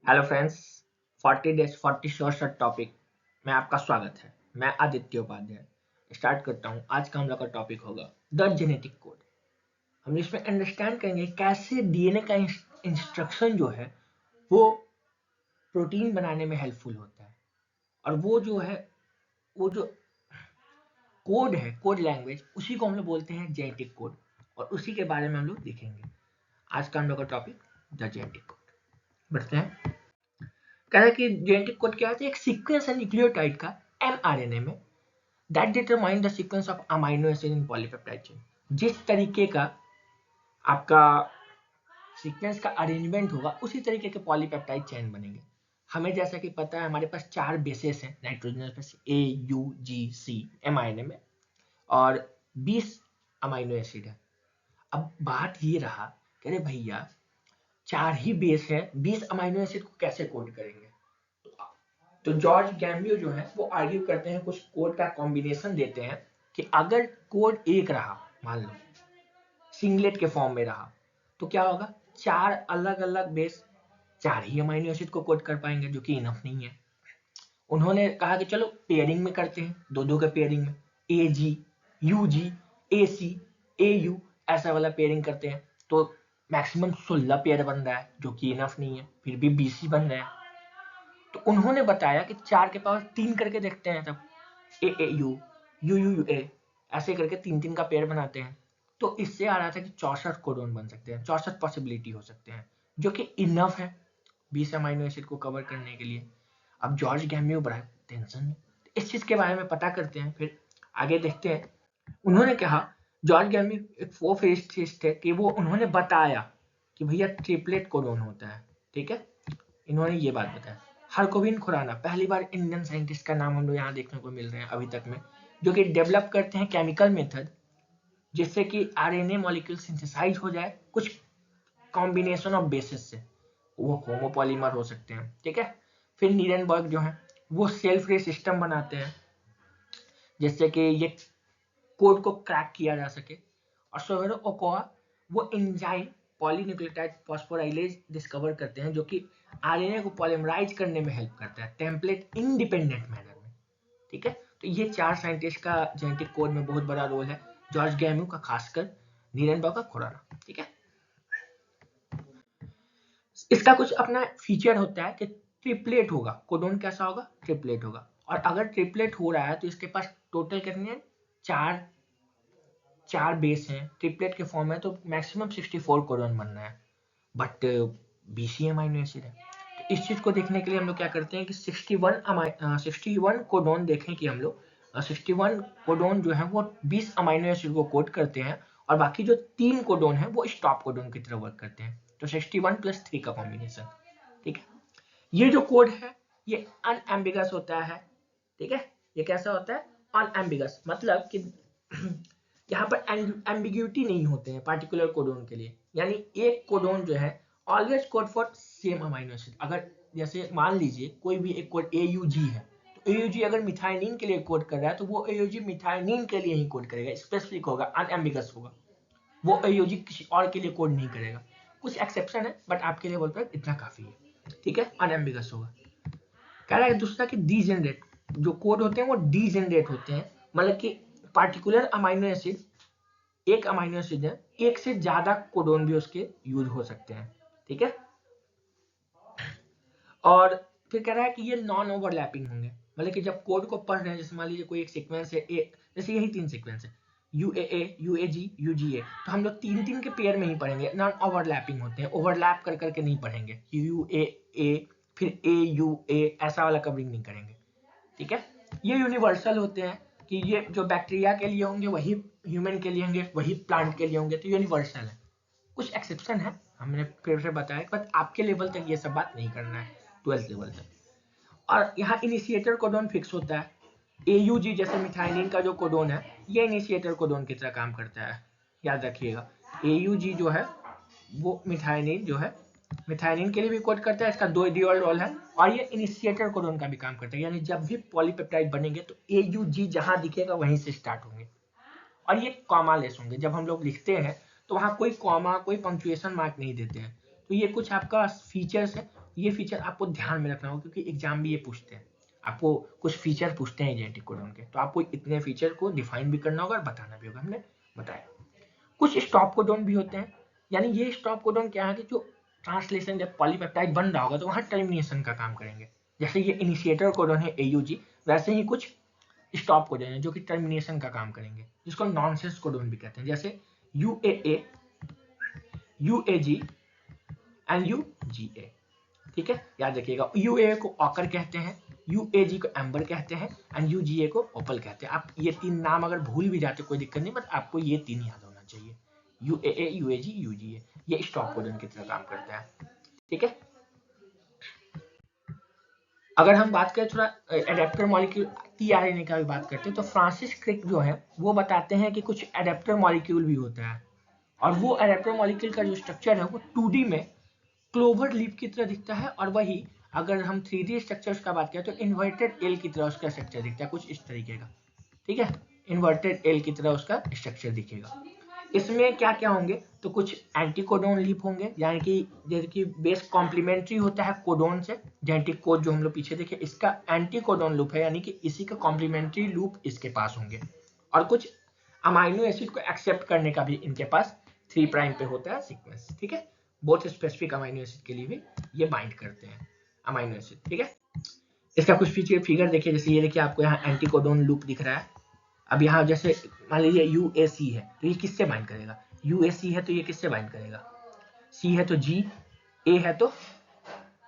Hello friends, 40 days 40 short topic में आपका स्वागत है। मैं आदित्य उपाध्याय स्टार्ट करता हूँ। आज का हम लोग का टॉपिक होगा द जेनेटिक कोड। हम इसमें अंडरस्टैंड करेंगे कैसे डीएनए का इंस्ट्रक्शन जो है वो प्रोटीन बनाने में हेल्पफुल होता है, और वो जो कोड है, कोड लैंग्वेज, उसी को हम लोग बोलते हैं जेनेटिक कोड, और उसी के बारे में हम लोग देखेंगे। आज का हम लोग का टॉपिक द जेनेटिक कोड। बढ़ते हैं। कह रहा है कि जेनेटिक कोड क्या है? एक सीक्वेंस है न्यूक्लियोटाइड का एमआरएनए में that determine the sequence of amino acid in polypeptide chain. जिस तरीके का आपका सीक्वेंस का अरेंजमेंट होगा उसी तरीके के पॉलीपेप्टाइड चेन बनेंगे। हमें जैसा कि पता है हमारे पास 4 बेसेस हैं nitrogen base A U G C mRNA में, और 20 अमाइनो एसिड है। अब बात ये रहा कि अरे भैया 4 ही बेस है, 20 अमाइनो एसिड को कैसे कोड करेंगे? तो जॉर्ज गैम्बियो जो है वो आर्ग्यू करते हैं, कुछ कोड का कॉम्बिनेशन देते हैं कि अगर कोड एक रहा, मान लो सिंगलेट के फॉर्म में रहा, तो क्या होगा? 4 अलग अलग बेस 4 ही अमाइनो एसिड को कोड कर पाएंगे, जो कि इनफ नहीं है। उन्होंने कहा कि चलो पेयरिंग में करते हैं, दो के पेयरिंग में ए जी you ji A C A you ऐसा वाला पेयरिंग करते हैं, तो मैक्सिमम 16 पेयर बन रहा है, जो कि इनफ नहीं है, फिर भी 20 ही बन रहे हैं। तो उन्होंने बताया कि 4 के पावर 3 करके देखते हैं, तब ए ए you you you U A ऐसे करके 3 का पेयर बनाते हैं। तो इससे आ रहा था कि 64 कोडोन बन सकते हैं, 64 पॉसिबिलिटी हो सकते हैं, जो कि इनफ है 20 अमाइनो एसिड को कवर करने के लिए। अब जॉर्ज गैम्बियो बड़ा टेंशन में, इस चीज के बारे में पता करते हैं, फिर आगे देखते हैं। उन्होंने कहा, जॉर्ज गैम्बियो एक वो फिजिसिस्ट है कि वो उन्होंने बताया कि भैया ट्रिपलेट कोडोन होता है। ठीक है, इन्होंने ये बात बताया। हरगोविंद खुराना पहली बार इंडियन साइंटिस्ट का नाम हम लोग यहाँ देखने को मिल रहे हैं अभी तक में, जो कि डेवलप करते हैं केमिकल मेथड जिससे कि आरएनए मॉलिक्यूल सिंथेसाइज हो जाए कुछ कॉम्बिनेशन ऑफ बेसिस से, वो होमोपॉलीमर हो सकते हैं। ठीक है, फिर नीरेनबर्ग जो है वो सेल्फ रे सिस्टम बनाते हैं जिससे कि ये कोड को क्रैक किया जा सके। और सोवेरो ओकोआ वो एंजाइम पॉलीन्यूक्लियोटाइड फॉस्फोराइलेज डिस्कवर करते हैं, जो कि आरएनए को पॉलीमराइज करने में हेल्प करता है टेम्पलेट इंडिपेंडेंट मैनर में। ठीक है, तो ये 4 साइंटिस्ट का जेनेटिक कोड में बहुत बड़ा रोल है, जॉर्ज गैम्यू का खासकर, नीरेनबर्ग का खुराना। ठीक है, इसका कुछ अपना फीचर होता है कि ट्रिपलेट होगा, कोडोन कैसा होगा? ट्रिपलेट होगा। और अगर ट्रिपलेट हो रहा है तो इसके पास टोटल कितने हैं? 4 बेस हैं ट्रिपलेट के फॉर्म में, तो मैक्सिमम 64 कोडोन बनना है, बट बीसी अमाइनो एसिड है। तो इस चीज को देखने के लिए हम लोग क्या करते हैं कि 61 कोडोन देखें कि हम लोग 61 कोडोन जो है वो 20 अमाइनो एसिड को कोड करते हैं, और बाकी जो 3 कोडोन है वो स्टॉप कोडोन की तरह वर्क करते हैं। तो 61 + 3 का कॉम्बिनेशन। ठीक है, ये जो कोड है ये अनएम्बिगस होता है। ठीक है, ये कैसा होता है? अनएम्बिगस, मतलब कि यहाँ पर एम्बिग्यूटी नहीं होते हैं पार्टिकुलर कोडोन के लिए, यानी एक कोडोन जो है always code for same amino acid. अगर जैसे मान लीजिए कोई भी एक कोड AUG है, तो AUG अगर मिथाइनिन के लिए कोड कर रहा है तो वो AUG मिथाइनिन के लिए ही कोड करेगा, स्पेसिफिक होगा, अनएम्बिगस होगा। वो AUG किसी और के लिए कोड नहीं करेगा। कुछ एक्सेप्शन है, बट आपके लिए बोलता है इतना काफी है। ठीक है, अनएम्बिगस होगा। कह रहा है दूसरा कि डीजेनरेट जो कोड होते हैं वो डीजेनरेट होते हैं, मतलब कि पार्टिकुलर अमाइनो एसिड, एक अमाइनो एसिड है, एक से ज्यादा कोडोन भी उसके यूज हो सकते हैं। ठीक है, और फिर कह रहा है कि ये नॉन ओवरलैपिंग होंगे, मतलब कि जब कोड को पढ़ रहे हैं, जैसे मान लीजिए कोई एक सीक्वेंस है ए, जैसे यही 3 सीक्वेंस है UAA UAG UGA, तो हम लोग 3 के पेयर में ही पढ़ेंगे, नॉन ओवरलैपिंग होते हैं, ओवरलैप कर करके नहीं पढ़ेंगे, UAA फिर AUA ऐसा वाला कवरिंग नहीं करेंगे। ठीक है, ये यूनिवर्सल होते हैं कि ये जो बैक्टीरिया के लिए होंगे वही ह्यूमन के लिए होंगे, वही प्लांट के लिए होंगे, तो यूनिवर्सल है। कुछ एक्सेप्शन है, हमने फिर से बताया, बट आपके लेवल तक ये सब बात नहीं करना है, 12th लेवल तक। और यहाँ इनिशिएटर कोडोन फिक्स होता है। AUG जैसे मिथाइलिन का जो कोडोन है ये इनिशिएटर कोडोन की तरह काम करता है, याद रखिएगा। AUG जो है वो मिथाइलिन जो है, मिथाइलिन के लिए भी कोड करता है, इसका 2 ड्यूअल रोल है, और ये इनिशिएटर कोडोन का भी काम करता है, यानी जब भी पॉलीपेप्टाइड बनेंगे तो AUG जहां दिखेगा वहीं से स्टार्ट होंगे, और ये कॉमा लेस होंगे। जब हम लोग लिखते हैं तो वहां कोई कॉमा कोई पंक्चुएशन मार्क नहीं देते हैं। तो ये कुछ आपका फीचर्स है, ये फीचर आपको ध्यान में रखना होगा क्योंकि एग्जाम भी ये पूछते हैं, आपको कुछ फीचर पूछते हैं जेनेटिक कोडॉन के, तो आपको इतने फीचर को डिफाइन भी करना होगा और बताना भी होगा। हमने बताया कुछ स्टॉप कोडॉन भी होते हैं, यानी ये स्टॉप कोडॉन क्या है कि जो ट्रांसलेशन जब पॉलीपेप्टाइड बन रहा होगा तो वहां टर्मिनेशन का काम करेंगे। जैसे ये इनिशिएटर कोडॉन है AUG, वैसे ही कुछ स्टॉप कोडॉन है जो कि टर्मिनेशन का काम करेंगे, जिसको नॉनसेंस कोडॉन भी कहते हैं, जैसे UAA, UAG एंड UGA। ठीक है, याद रखिएगा UAA को ऑकर कहते हैं, UAG को एम्बर कहते हैं एंड UGA को ओपल कहते हैं। आप ये तीन नाम अगर भूल भी जाते कोई दिक्कत नहीं, बट आपको ये तीन याद होना चाहिए, UAA, UAG, UGA। ये स्टॉप कोडॉन की तरह काम करता है। ठीक है, अगर हम बात करें थोड़ा एडेप्टर मॉलिक्यूल tRNA का भी बात करते हैं, तो फ्रांसिस क्रिक जो है वो बताते हैं कि कुछ एडेप्टर मॉलिक्यूल भी होता है, और वो एडेप्टर मॉलिक्यूल का जो स्ट्रक्चर है वो 2D में क्लोवर लीफ की तरह दिखता है, और वही अगर हम 3D स्ट्रक्चर का बात करें तो इन्वर्टेड एल की तरह उसका स्ट्रक्चर दिखता है, कुछ इस तरीके का। ठीक है, इन्वर्टेड एल की तरह उसका स्ट्रक्चर दिखेगा। इसमें क्या क्या होंगे, तो कुछ एंटीकोडोन लीप होंगे, यानी कि जैसे कि बेस कॉम्प्लीमेंट्री होता है कोडोन से, जेनेटिक कोड जो हम लोग पीछे देखे इसका एंटीकोडोन लूप है, यानी कि इसी का कॉम्प्लीमेंट्री लूप इसके पास होंगे। और कुछ अमाइनो एसिड को एक्सेप्ट करने का भी इनके पास 3 प्राइम पे होता है सीक्वेंस। ठीक है, बहुत स्पेसिफिक अमाइनो एसिड के लिए भी ये बाइंड करते हैं अमाइनो एसिड। ठीक है, इसका कुछ फिगर देखिए, जैसे ये देखिए आपको यहाँ एंटीकोडोन लूप दिख रहा है। अब यहाँ जैसे मान लीजिए UAC है तो ये किससे बाइंड करेगा, UAC है तो ये किससे बाइंड करेगा, C है तो G, A है तो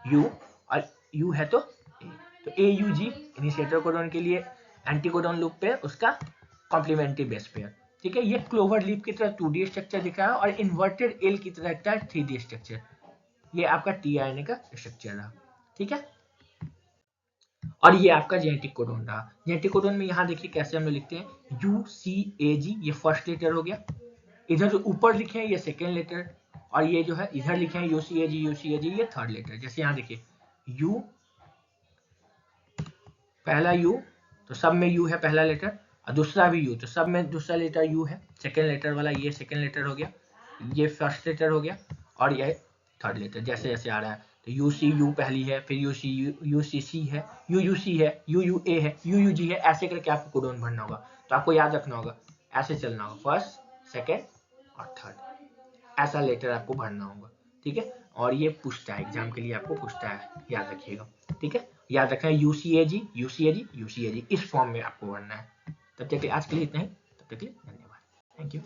U, और U है तो A। तो AUG इनिशिएटर कोडॉन के लिए एंटीकोडॉन लूप पे उसका कॉम्प्लीमेंट्री बेस पेयर। ठीक है, ये क्लोवर लीफ की तरह 2D स्ट्रक्चर दिख रहा है और इन्वर्टेड एल की तरह दिखता है 3D स्ट्रक्चर। ये आपका tRNA का स्ट्रक्चर रहा। ठीक है, और ये आपका जेनेटिक कोडॉन रहा। जेनेटिक कोडॉन में यहाँ देखिए कैसे हम लोग लिखते हैं, UCAG ये फर्स्ट लेटर हो गया, इधर जो ऊपर लिखे हैं ये सेकेंड लेटर, और ये जो है इधर लिखे हैं UCAG ये थर्ड लेटर। जैसे यहाँ देखिए U, पहला U तो सब में U है पहला लेटर, और दूसरा भी U तो सब में दूसरा लेटर U है, सेकेंड लेटर वाला ये सेकेंड लेटर हो गया, ये फर्स्ट लेटर हो गया, और ये थर्ड लेटर जैसे जैसे आ रहा है। तो UCU पहली है, फिर UCC है, UUC है, UUA है, UUG है, ऐसे करके आपको कोडॉन भरना होगा। तो आपको याद रखना होगा, ऐसे चलना होगा, फर्स्ट सेकेंड और थर्ड, ऐसा लेटर आपको भरना होगा। ठीक है, और ये पूछता है एग्जाम के लिए, आपको पूछता है, याद रखिएगा। ठीक है, याद रखना है UCAG इस फॉर्म में आपको भरना है। तब तक आज के लिए इतना ही, तब तक के लिए धन्यवाद, थैंक यू।